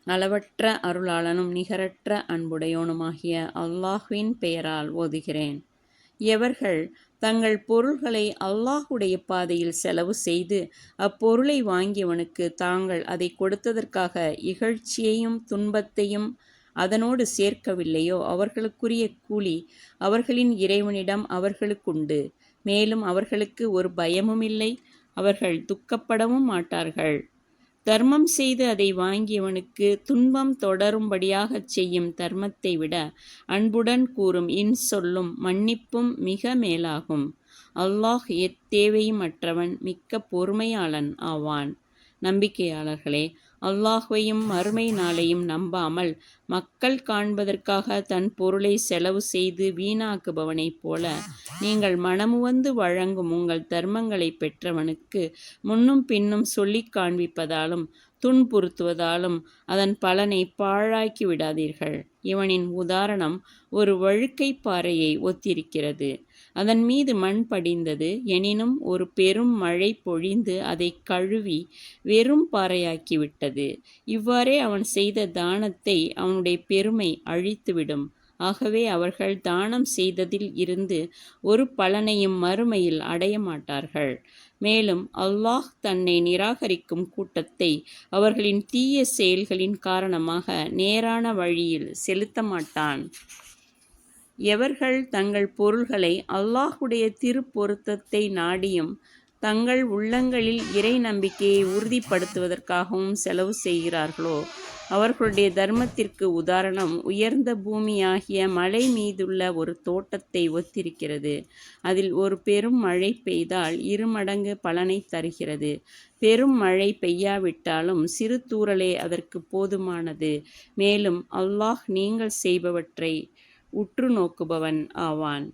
அளவற்ற அருளாளனும் நிகரற்ற அன்புடையோனுமாகிய அல்லாஹ்வின் பெயரால் ஓதுகிறேன். எவர்கள் தங்கள் பொருள்களை அல்லாஹுடைய பாதையில் செலவு செய்து அப்பொருளை வாங்கியவனுக்கு தாங்கள் அதை கொடுத்ததற்காக இகழ்ச்சியையும் துன்பத்தையும் அதனோடு சேர்க்கவில்லையோ அவர்களுக்குரிய கூலி அவர்களின் இறைவனிடம் அவர்களுக்குண்டு. மேலும் அவர்களுக்கு ஒரு பயமுமில்லை, அவர்கள் துக்கப்படவும் மாட்டார்கள். தர்மம் செய்து அதை வாங்கியவனுக்கு துன்பம் தொடரும்படியாகச் செய்யும் தர்மத்தை விட அன்புடன் கூறும் இன்சொல்லும் மன்னிப்பும் மிக மேலாகும். அல்லாஹ் எத்தேவையும் அற்றவன் மிக்க பொறுமையாளன் ஆவான். நம்பிக்கையாளர்களே, அல்லாஹ்வையும் மறுமை நாளையும் நம்பாமல் மக்கள் காண்பதற்காக தன் பொருளை செலவு செய்து வீணாக்குபவனைப் போல நீங்கள் மனமுவந்து வழங்கும் உங்கள் தர்மங்களை பெற்றவனுக்கு முன்னும் பின்னும் சொல்லிக் காண்பிப்பதாலும் துன்புறுத்துவதாலும் அதன் பலனை பாழாக்கி விடாதீர்கள். இவனின் உதாரணம் ஒரு வழுக்கை பாறையை ஒத்திருக்கிறது. அதன் மீது மண் படிந்தது. எனினும் ஒரு பெரும் மழை பொழிந்து அதை கழுவி வெறும் பாறையாக்கிவிட்டது. இவ்வாறே அவன் செய்த தானத்தை அவனுடைய பெருமை அழித்துவிடும். ஆகவே அவர்கள் தானம் செய்ததில் இருந்து ஒரு பலனையும் மறுமையில் அடைய மாட்டார்கள். மேலும் அல்லாஹ் தன்னை நிராகரிக்கும் கூட்டத்தை அவர்களின் தீய செயல்களின் காரணமாக நேரான வழியில் செலுத்த மாட்டான். எவர்கள் தங்கள் பொருள்களை அல்லாஹுடைய திருப்பொருத்தத்தை நாடியும் தங்கள் உள்ளங்களில் இறை நம்பிக்கையை உறுதிப்படுத்துவதற்காகவும் செலவு செய்கிறார்களோ அவர்களுடைய தர்மத்திற்கு உதாரணம் உயர்ந்த பூமியாகிய மலை மீதுள்ள ஒரு தோட்டத்தை ஒத்திருக்கிறது. அதில் ஒரு பெரும் மழை பெய்தால் 2 மடங்கு பலனை தருகிறது. பெரும் மழை பெய்யாவிட்டாலும் சிறு தூறலே அதற்கு போதுமானது. மேலும் அல்லாஹ் நீங்கள் செய்பவற்றை உற்று நோக்குபவன் ஆவான்.